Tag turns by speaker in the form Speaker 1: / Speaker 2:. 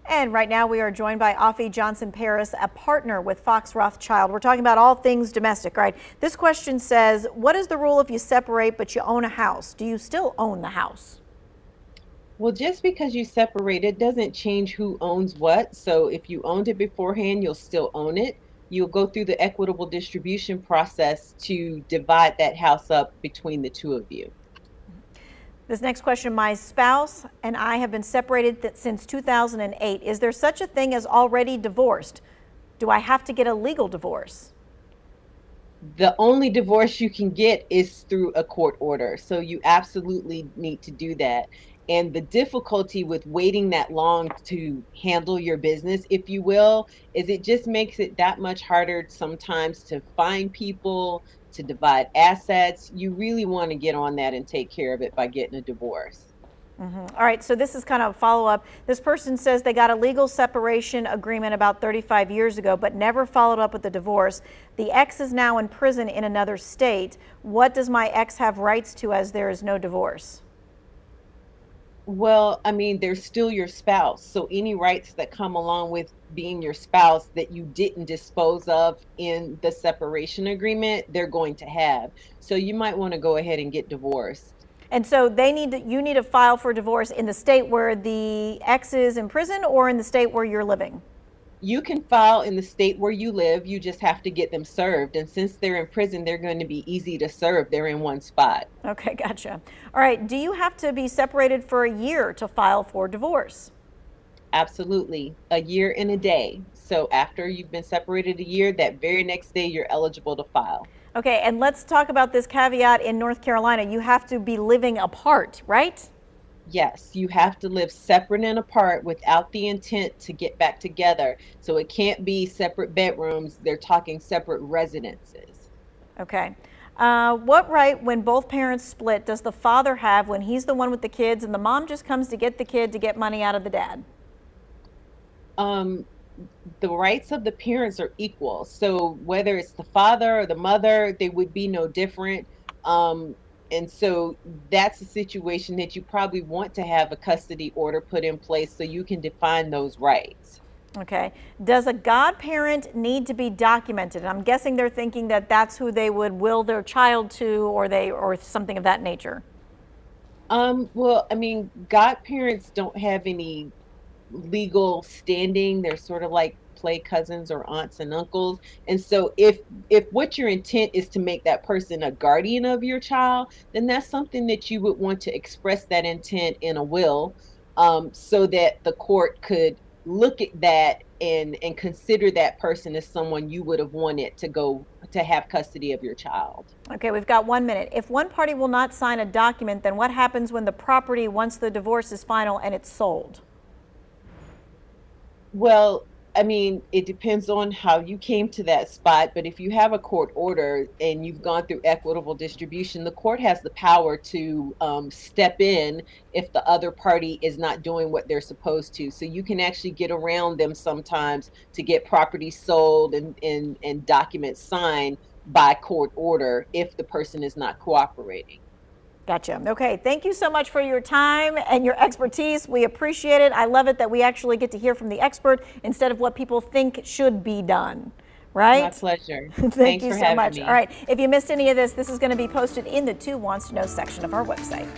Speaker 1: And right now we are joined by Afi Johnson Paris, a partner with Fox Rothschild. We're talking about all things domestic, right? This question says, what is the rule if you separate but you own a house? Do you still own the house?
Speaker 2: Well, just because you separate it doesn't change who owns what. So if you owned it beforehand, you'll still own it. You'll go through the equitable distribution process to divide that house up between the two of you.
Speaker 1: This next question, my spouse and I have been separated since 2008. Is there such a thing as already divorced? Do I have to get a legal divorce?
Speaker 2: The only divorce you can get is through a court order. So you absolutely need to do that. And the difficulty with waiting that long to handle your business, if you will, is it just makes it that much harder sometimes to find people, to divide assets. You really want to get on that and take care of it by getting a divorce.
Speaker 1: All right, so this is kind of a follow-up. This person says they got a legal separation agreement about 35 years ago, but never followed up with the divorce. The ex is now in prison in another state. What does my ex have rights to as there is no divorce?
Speaker 2: Well, I mean, they're still your spouse. So any rights that come along with being your spouse that you didn't dispose of in the separation agreement, they're going to have. So you might want to go ahead and get divorced.
Speaker 1: And so you need to file for divorce in the state where the ex is in prison or in the state where you're living?
Speaker 2: You can file in the state where you live. You just have to get them served. And since they're in prison, they're going to be easy to serve. They're in one spot.
Speaker 1: Okay, gotcha. All right, do you have to be separated for a year to file for divorce?
Speaker 2: Absolutely. A year and a day. So after you've been separated a year, that very next day, you're eligible to file.
Speaker 1: Okay, and let's talk about this caveat in North Carolina. You have to be living apart, right?
Speaker 2: Yes, you have to live separate and apart without the intent to get back together. So it can't be separate bedrooms. They're talking separate residences.
Speaker 1: Okay. What right, when both parents split, does the father have when he's the one with the kids and the mom just comes to get the kid to get money out of the dad?
Speaker 2: Um, the rights of the parents are equal. So whether it's the father or the mother, they would be no different. Um, and so that's a situation that you probably want to have a custody order put in place so you can define those rights.
Speaker 1: Okay. Does a godparent need to be documented? I'm guessing they're thinking that that's who they would will their child to, or something of that nature.
Speaker 2: Well, I mean, godparents don't have any legal standing. They're sort of like play cousins or aunts and uncles. And so if what your intent is to make that person a guardian of your child, then that's something that you would want to express that intent in a will, so that the court could look at that and consider that person as someone you would have wanted to go to have custody of your child.
Speaker 1: Okay, we've got 1 minute. If one party will not sign a document, then what happens when the property, once the divorce is final and it's sold?
Speaker 2: Well, I mean, it depends on how you came to that spot, but if you have a court order and you've gone through equitable distribution, the court has the power to step in if the other party is not doing what they're supposed to. So you can actually get around them sometimes to get property sold and documents signed by court order if the person is not cooperating.
Speaker 1: Gotcha. Okay, thank you so much for your time and your expertise. We appreciate it. I love it that we actually get to hear from the expert instead of what people think should be done, right?
Speaker 2: My pleasure.
Speaker 1: Thank
Speaker 2: Thanks
Speaker 1: you
Speaker 2: for
Speaker 1: so
Speaker 2: having
Speaker 1: much.
Speaker 2: me.
Speaker 1: All right, if you missed any of this, this is going to be posted in the Two Wants to Know section of our website.